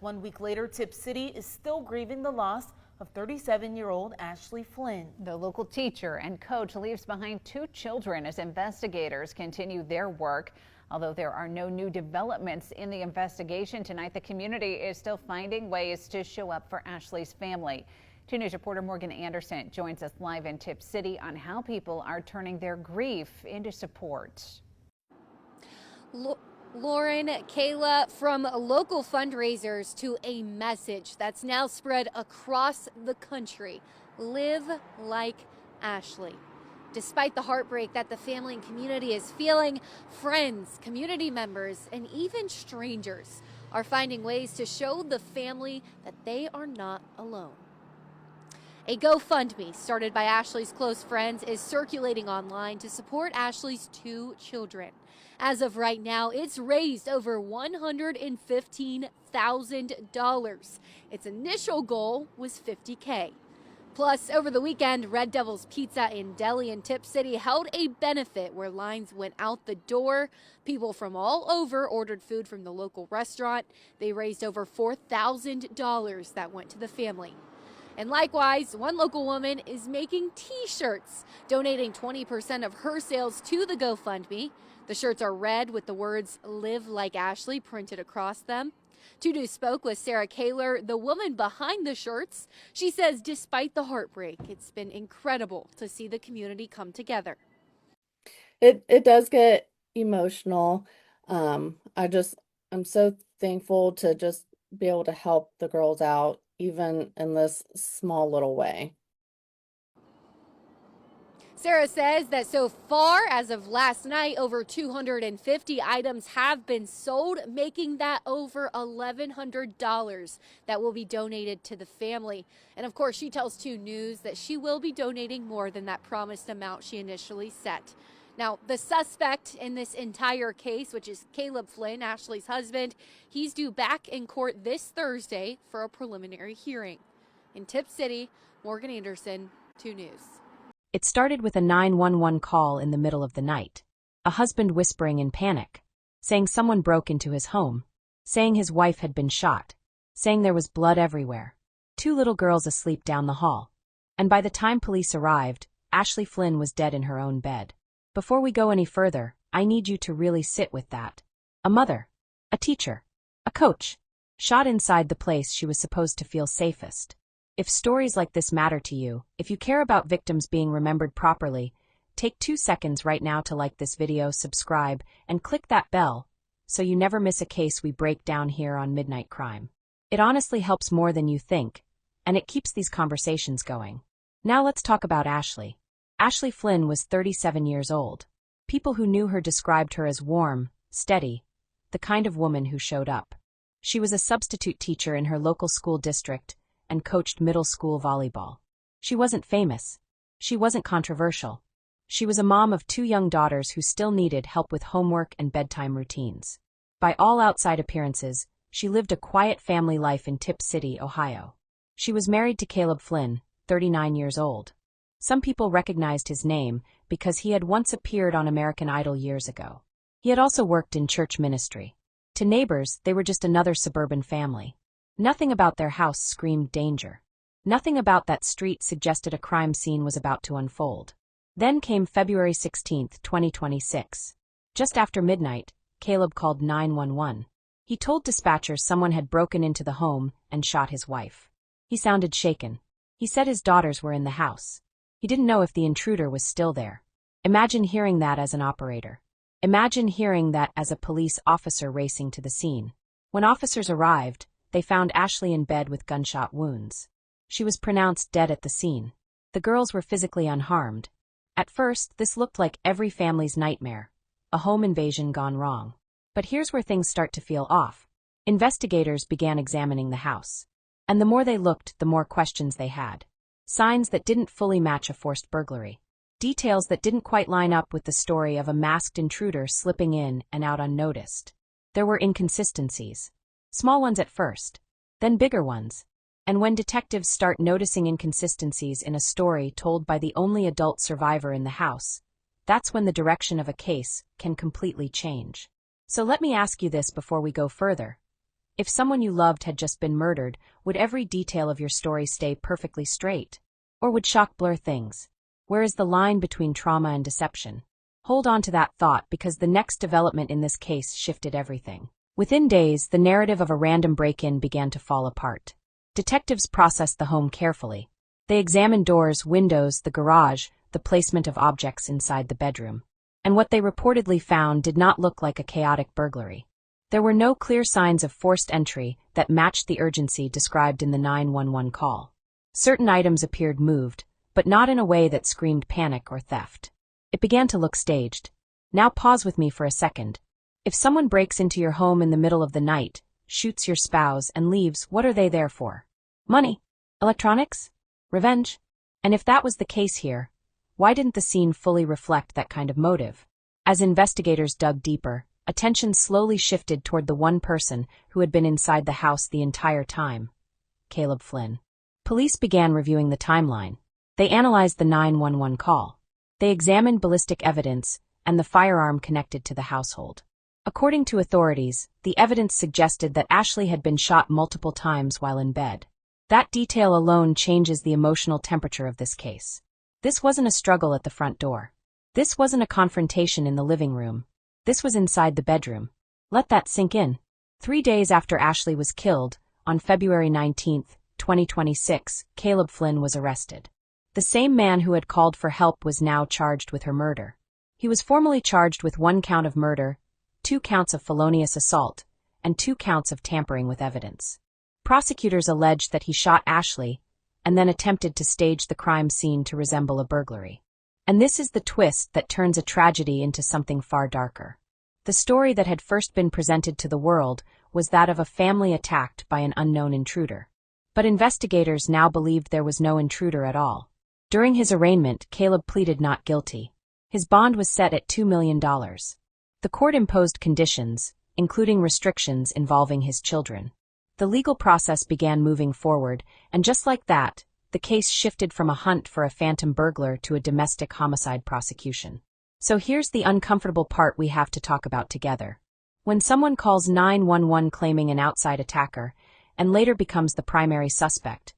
1 week later, Tipp City is still grieving the loss of 37-year-old Ashley Flynn. The local teacher and coach leaves behind 2 children as investigators continue their work. Although there are no new developments in the investigation tonight, the community is still finding ways to show up for Ashley's family. 2 News reporter Morgan Anderson joins us live in Tipp City on how people are turning their grief into support. Lauren, Kayla, from local fundraisers to a message that's now spread across the country. Live like Ashley. Despite the heartbreak that the family and community is feeling, friends, community members, and even strangers are finding ways to show the family that they are not alone. A GoFundMe started by Ashley's close friends is circulating online to support Ashley's 2 children. As of right now, it's raised over $115,000. Its initial goal was $50K. Plus, over the weekend, Red Devil's Pizza and Deli in Tipp City held a benefit where lines went out the door. People from all over ordered food from the local restaurant. They raised over $4,000 that went to the family. And likewise, one local woman is making T-shirts, donating 20% of her sales to the GoFundMe. The shirts are red with the words "Live Like Ashley" printed across them. 2 News spoke with Sarah Kaler, the woman behind the shirts. She says despite the heartbreak, it's been incredible to see the community come together. It does get emotional. I'm so thankful to just be able to help the girls out, even in this small little way. Sarah says that so far, as of last night, over 250 items have been sold, making that over $1,100 that will be donated to the family. And of course, she tells 2 News that she will be donating more than that promised amount she initially set. Now, the suspect in this entire case, which is Caleb Flynn, Ashley's husband, he's due back in court this Thursday for a preliminary hearing. In Tipp City, Morgan Anderson, 2 News. It started with a 911 call in the middle of the night. A husband whispering in panic, saying someone broke into his home, saying his wife had been shot, saying there was blood everywhere. 2 little girls asleep down the hall. And by the time police arrived, Ashley Flynn was dead in her own bed. Before we go any further, I need you to really sit with that. A mother, a teacher, a coach, shot inside the place she was supposed to feel safest. If stories like this matter to you, if you care about victims being remembered properly, take 2 seconds right now to like this video, subscribe, and click that bell so you never miss a case we break down here on Midnight Crime. It honestly helps more than you think, and it keeps these conversations going. Now let's talk about Ashley. Ashley Flynn was 37 years old. People who knew her described her as warm, steady, the kind of woman who showed up. She was a substitute teacher in her local school district and coached middle school volleyball. She wasn't famous. She wasn't controversial. She was a mom of 2 young daughters who still needed help with homework and bedtime routines. By all outside appearances, she lived a quiet family life in Tipp City, Ohio. She was married to Caleb Flynn, 39 years old. Some people recognized his name because he had once appeared on American Idol years ago. He had also worked in church ministry. To neighbors, they were just another suburban family. Nothing about their house screamed danger. Nothing about that street suggested a crime scene was about to unfold. Then came February 16, 2026. Just after midnight, Caleb called 911. He told dispatchers someone had broken into the home and shot his wife. He sounded shaken. He said his daughters were in the house. He didn't know if the intruder was still there. Imagine hearing that as an operator. Imagine hearing that as a police officer racing to the scene. When officers arrived, they found Ashley in bed with gunshot wounds. She was pronounced dead at the scene. The girls were physically unharmed. At first, this looked like every family's nightmare, a home invasion gone wrong. But here's where things start to feel off. Investigators began examining the house. And the more they looked, the more questions they had. Signs that didn't fully match a forced burglary. Details that didn't quite line up with the story of a masked intruder slipping in and out unnoticed. There were inconsistencies. Small ones at first, then bigger ones. And when detectives start noticing inconsistencies in a story told by the only adult survivor in the house, that's when the direction of a case can completely change. So let me ask you this before we go further. If someone you loved had just been murdered, would every detail of your story stay perfectly straight? Or would shock blur things? Where is the line between trauma and deception? Hold on to that thought, because the next development in this case shifted everything. Within days, the narrative of a random break-in began to fall apart. Detectives processed the home carefully. They examined doors, windows, the garage, the placement of objects inside the bedroom. And what they reportedly found did not look like a chaotic burglary. There were no clear signs of forced entry that matched the urgency described in the 911 call. Certain items appeared moved, but not in a way that screamed panic or theft. It began to look staged. Now pause with me for a second. If someone breaks into your home in the middle of the night, shoots your spouse, and leaves, what are they there for? Money? Electronics? Revenge? And if that was the case here, why didn't the scene fully reflect that kind of motive? As investigators dug deeper, attention slowly shifted toward the one person who had been inside the house the entire time: Caleb Flynn. Police began reviewing the timeline. They analyzed the 911 call. They examined ballistic evidence and the firearm connected to the household. According to authorities, the evidence suggested that Ashley had been shot multiple times while in bed. That detail alone changes the emotional temperature of this case. This wasn't a struggle at the front door. This wasn't a confrontation in the living room. This was inside the bedroom. Let that sink in. 3 days after Ashley was killed, on February 19, 2026, Caleb Flynn was arrested. The same man who had called for help was now charged with her murder. He was formally charged with 1 count of murder, 2 counts of felonious assault, and 2 counts of tampering with evidence. Prosecutors alleged that he shot Ashley and then attempted to stage the crime scene to resemble a burglary. And this is the twist that turns a tragedy into something far darker. The story that had first been presented to the world was that of a family attacked by an unknown intruder. But investigators now believed there was no intruder at all. During his arraignment, Caleb pleaded not guilty. His bond was set at $2 million. The court imposed conditions, including restrictions involving his children. The legal process began moving forward, and just like that, the case shifted from a hunt for a phantom burglar to a domestic homicide prosecution. So here's the uncomfortable part we have to talk about together. When someone calls 911 claiming an outside attacker, and later becomes the primary suspect,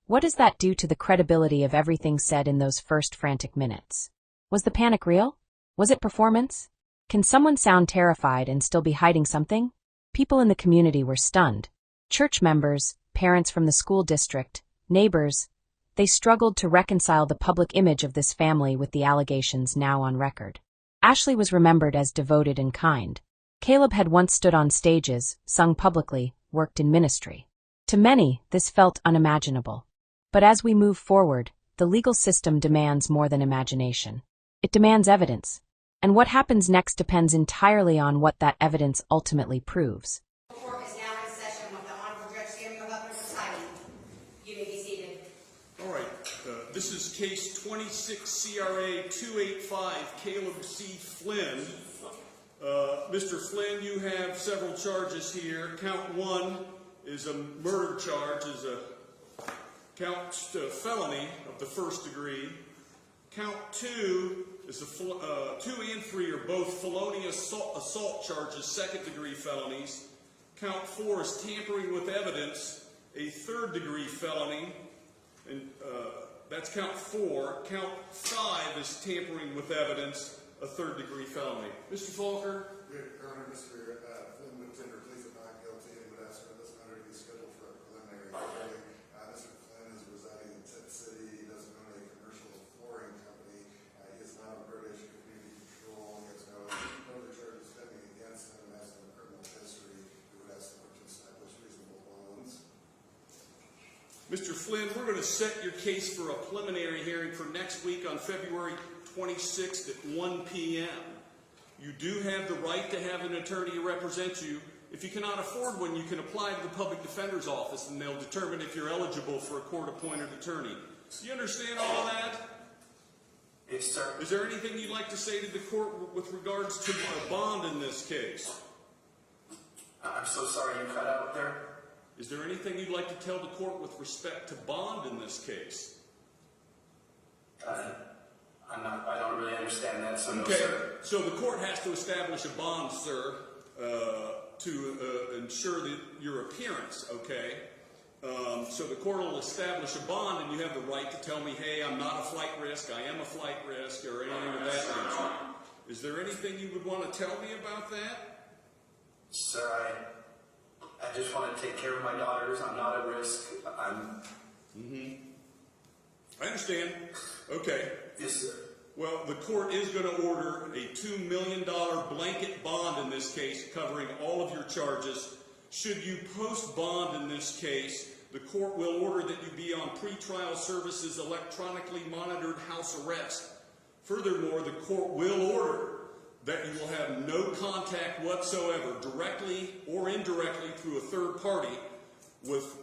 what does that do to the credibility of everything said in those first frantic minutes? Was the panic real? Was it performance? Can someone sound terrified and still be hiding something? People in the community were stunned. Church members, parents from the school district, neighbors, they struggled to reconcile the public image of this family with the allegations now on record. Ashley was remembered as devoted and kind. Caleb had once stood on stages, sung publicly, worked in ministry. To many, this felt unimaginable. But as we move forward, the legal system demands more than imagination. It demands evidence. And what happens next depends entirely on what that evidence ultimately proves. The court is now in session with the Honorable Judge Samuel Hubbard presiding. You may be seated. All right, this is case 26 CRA 285, Caleb C. Flynn. Mr. Flynn, you have several charges here. Count 1 is a murder charge, is a felony of the first degree. Count 2 is 2 and 3 are both felonious assault charges, second degree felonies. Count 4 is tampering with evidence, a third degree felony, and that's count 4. Count 5 is tampering with evidence, a third degree felony. Mr. Falker? Your Honor, Mr. Flynn would tender pleas of not guilty and would ask for this matter to be scheduled for a preliminary hearing. Mr. Flynn is residing in Tipp City. He doesn't own a commercial flooring company. He is not on probation for community control. He has no other charges pending against him and has no criminal history. We would ask the court to establish reasonable bonds. Mr. Flynn, we're going to set your case for a preliminary hearing for next week on February 26th at 1 p.m. You do have the right to have an attorney represent you. If you cannot afford one, you can apply to the public defender's office and they'll determine if you're eligible for a court-appointed attorney. Do you understand all of that? Yes, sir. Is there anything you'd like to say to the court with regards to a bond in this case? I'm so sorry you cut out there. Is there anything you'd like to tell the court with respect to bond in this case? I don't really understand that, so no, Okay, sir. so the court has to establish a bond, sir, ensure that your appearance, okay? So the court will establish a bond, and you have the right to tell me, hey, I'm not a flight risk, I am a flight risk, or anything of that nature. Is there anything you would want to tell me about that? Sir, I just want to take care of my daughters. I'm not at risk. I understand. Okay. Yes, sir. Well, the court is going to order a $2 million blanket bond in this case, covering all of your charges. Should you post bond in this case, the court will order that you be on pretrial services electronically monitored house arrest. Furthermore, the court will order that you will have no contact whatsoever, directly or indirectly through a third party, with.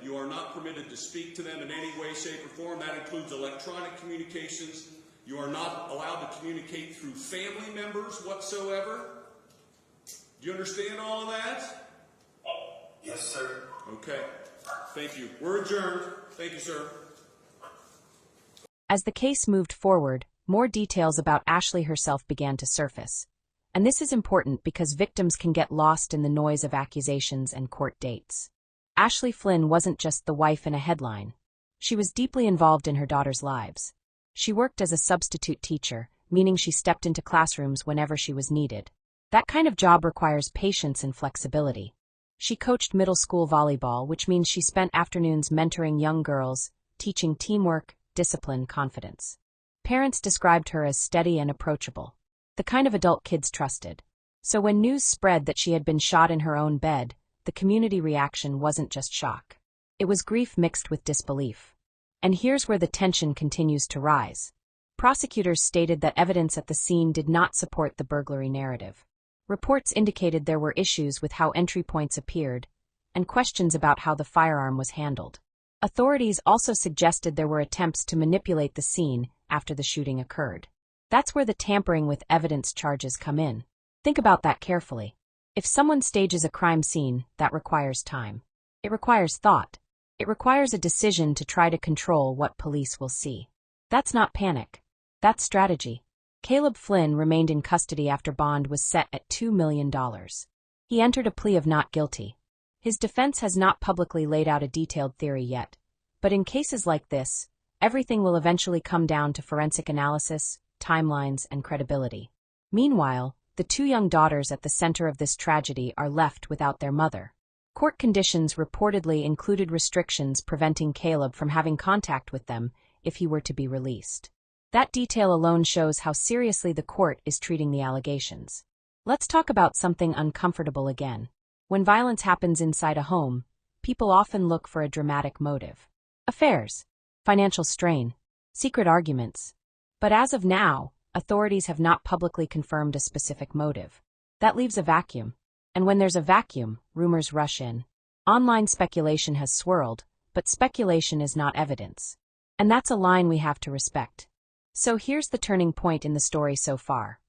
You are not permitted to speak to them in any way, shape, or form. That includes electronic communications. You are not allowed to communicate through family members whatsoever. Do you understand all of that? Yes, sir. Okay. Thank you. We're adjourned. Thank you, sir. As the case moved forward, more details about Ashley herself began to surface. And this is important because victims can get lost in the noise of accusations and court dates. Ashley Flynn wasn't just the wife in a headline. She was deeply involved in her daughters' lives. She worked as a substitute teacher, meaning she stepped into classrooms whenever she was needed. That kind of job requires patience and flexibility. She coached middle school volleyball, which means she spent afternoons mentoring young girls, teaching teamwork, discipline, confidence. Parents described her as steady and approachable, the kind of adult kids trusted. So when news spread that she had been shot in her own bed, the community reaction wasn't just shock. It was grief mixed with disbelief. And here's where the tension continues to rise. Prosecutors stated that evidence at the scene did not support the burglary narrative. Reports indicated there were issues with how entry points appeared, and questions about how the firearm was handled. Authorities also suggested there were attempts to manipulate the scene after the shooting occurred. That's where the tampering with evidence charges come in. Think about that carefully. If someone stages a crime scene, that requires time. It requires thought. It requires a decision to try to control what police will see. That's not panic. That's strategy. Caleb Flynn remained in custody after bond was set at $2 million. He entered a plea of not guilty. His defense has not publicly laid out a detailed theory yet, but in cases like this, everything will eventually come down to forensic analysis, timelines, and credibility. Meanwhile, the two young daughters at the center of this tragedy are left without their mother. Court conditions reportedly included restrictions preventing Caleb from having contact with them if he were to be released. That detail alone shows how seriously the court is treating the allegations. Let's talk about something uncomfortable again. When violence happens inside a home, people often look for a dramatic motive. Affairs, financial strain, secret arguments. But as of now, authorities have not publicly confirmed a specific motive. That leaves a vacuum. And when there's a vacuum, rumors rush in. Online speculation has swirled, but speculation is not evidence. And that's a line we have to respect. So here's the turning point in the story so far.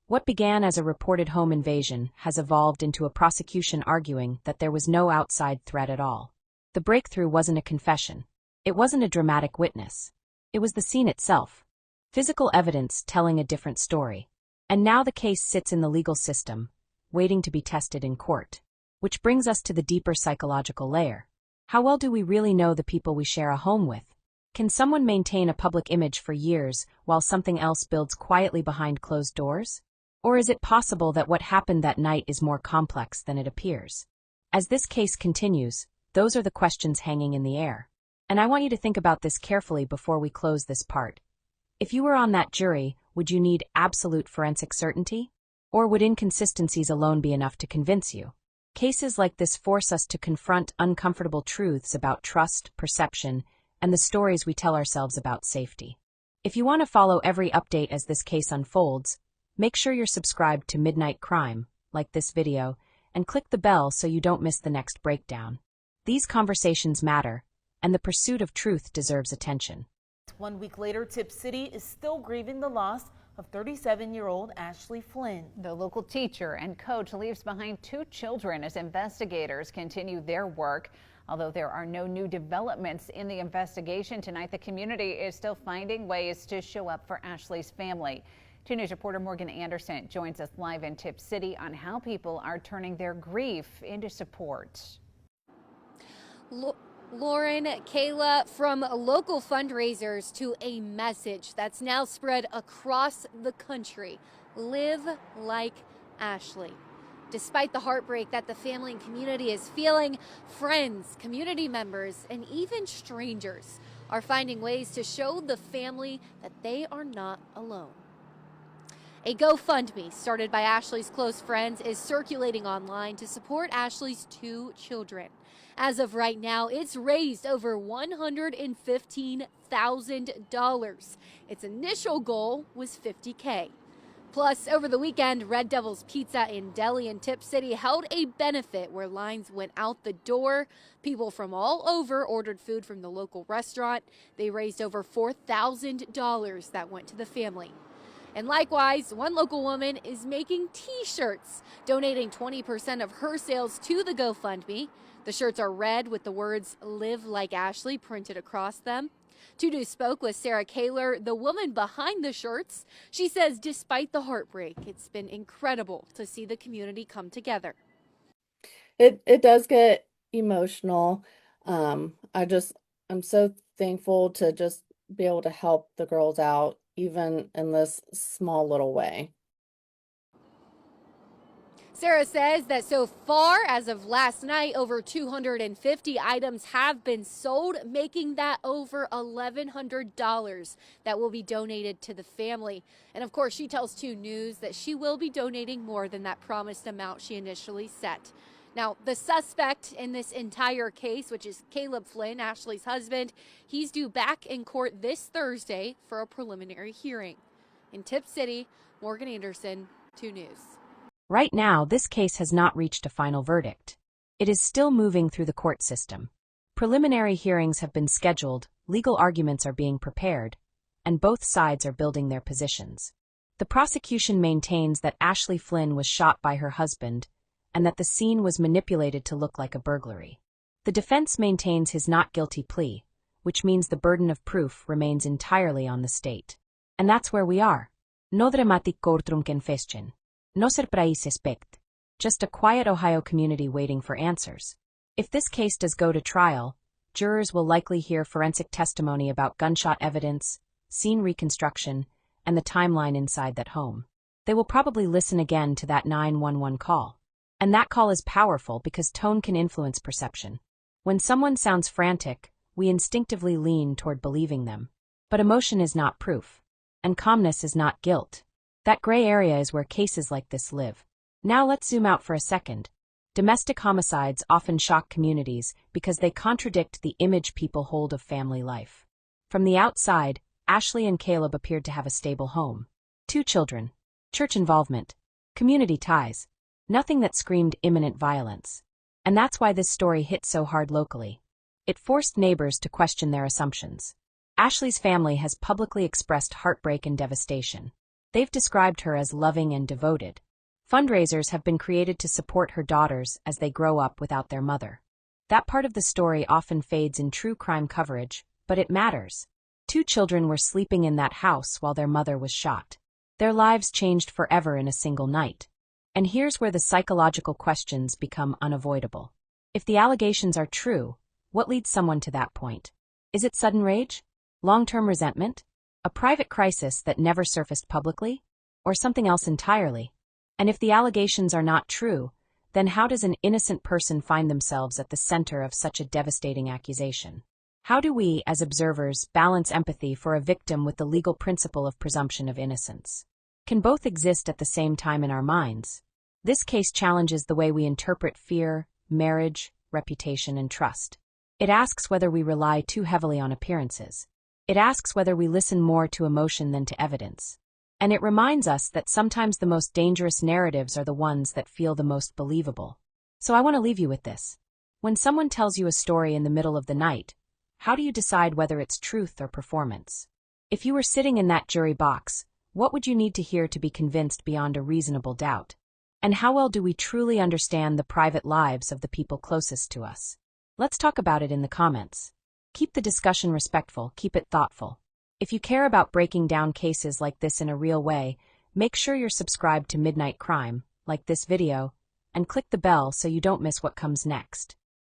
What began as a reported home invasion has evolved into a prosecution arguing that there was no outside threat at all. The breakthrough wasn't a confession. It wasn't a dramatic witness. It was the scene itself. Physical evidence telling a different story. And now the case sits in the legal system, waiting to be tested in court. Which brings us to the deeper psychological layer. How well do we really know the people we share a home with? Can someone maintain a public image for years while something else builds quietly behind closed doors? Or is it possible that what happened that night is more complex than it appears? As this case continues, those are the questions hanging in the air. And I want you to think about this carefully before we close this part. If you were on that jury, would you need absolute forensic certainty? Or would inconsistencies alone be enough to convince you? Cases like this force us to confront uncomfortable truths about trust, perception, and the stories we tell ourselves about safety. If you want to follow every update as this case unfolds, make sure you're subscribed to Midnight Crime, like this video, and click the bell so you don't miss the next breakdown. These conversations matter, and the pursuit of truth deserves attention. 1 week later, Tipp City is still grieving the loss of 37-year-old Ashley Flynn. The local teacher and coach leaves behind 2 children as investigators continue their work. Although there are no new developments in the investigation tonight, the community is still finding ways to show up for Ashley's family. 2 News reporter Morgan Anderson joins us live in Tipp City on how people are turning their grief into support. Lauren, Kayla, from local fundraisers to a message that's now spread across the country. Live like Ashley. Despite the heartbreak that the family and community is feeling, friends, community members, and even strangers are finding ways to show the family that they are not alone. A GoFundMe started by Ashley's close friends is circulating online to support Ashley's 2 children. As of right now, it's raised over $115,000. Its initial goal was $50K. Plus, over the weekend, Red Devil's Pizza in Delhi and Tipp City held a benefit where lines went out the door. People from all over ordered food from the local restaurant. They raised over $4,000 that went to the family. And likewise, one local woman is making T-shirts, donating 20% of her sales to the GoFundMe. The shirts are red with the words "Live Like Ashley" printed across them. 2 News spoke with Sarah Kaler, the woman behind the shirts. She says despite the heartbreak, it's been incredible to see the community come together. It does get emotional. I'm so thankful to just be able to help the girls out, even in this small little way. Sarah says that so far, as of last night, over 250 items have been sold, making that over $1,100 that will be donated to the family. And of course, she tells 2 News that she will be donating more than that promised amount she initially set. Now, the suspect in this entire case, which is Caleb Flynn, Ashley's husband, he's due back in court this Thursday for a preliminary hearing. In Tipp City, Morgan Anderson, 2 News. Right now, this case has not reached a final verdict. It is still moving through the court system. Preliminary hearings have been scheduled, legal arguments are being prepared, and both sides are building their positions. The prosecution maintains that Ashley Flynn was shot by her husband and that the scene was manipulated to look like a burglary. The defense maintains his not guilty plea, which means the burden of proof remains entirely on the state. And that's where we are. No dramatic courtroom confession. No surprise suspect. Just a quiet Ohio community waiting for answers. If this case does go to trial, jurors will likely hear forensic testimony about gunshot evidence, scene reconstruction, and the timeline inside that home. They will probably listen again to that 911 call. And that call is powerful because tone can influence perception. When someone sounds frantic, we instinctively lean toward believing them. But emotion is not proof. And calmness is not guilt. That gray area is where cases like this live. Now let's zoom out for a second. Domestic homicides often shock communities because they contradict the image people hold of family life. From the outside, Ashley and Caleb appeared to have a stable home. 2 children, church involvement, community ties, nothing that screamed imminent violence. And that's why this story hit so hard locally. It forced neighbors to question their assumptions. Ashley's family has publicly expressed heartbreak and devastation. They've described her as loving and devoted. Fundraisers have been created to support her daughters as they grow up without their mother. That part of the story often fades in true crime coverage, but it matters. 2 children were sleeping in that house while their mother was shot. Their lives changed forever in a single night. And here's where the psychological questions become unavoidable. If the allegations are true, what leads someone to that point? Is it sudden rage? Long-term resentment? A private crisis that never surfaced publicly? Or something else entirely? And if the allegations are not true, then how does an innocent person find themselves at the center of such a devastating accusation? How do we, as observers, balance empathy for a victim with the legal principle of presumption of innocence? Can both exist at the same time in our minds? This case challenges the way we interpret fear, marriage, reputation, and trust. It asks whether we rely too heavily on appearances. It asks whether we listen more to emotion than to evidence. And it reminds us that sometimes the most dangerous narratives are the ones that feel the most believable. So I want to leave you with this. When someone tells you a story in the middle of the night, how do you decide whether it's truth or performance? If you were sitting in that jury box, what would you need to hear to be convinced beyond a reasonable doubt? And how well do we truly understand the private lives of the people closest to us? Let's talk about it in the comments. Keep the discussion respectful, keep it thoughtful. If you care about breaking down cases like this in a real way, Make sure you're subscribed to Midnight Crime, like this video, and click the bell so you don't miss what comes next.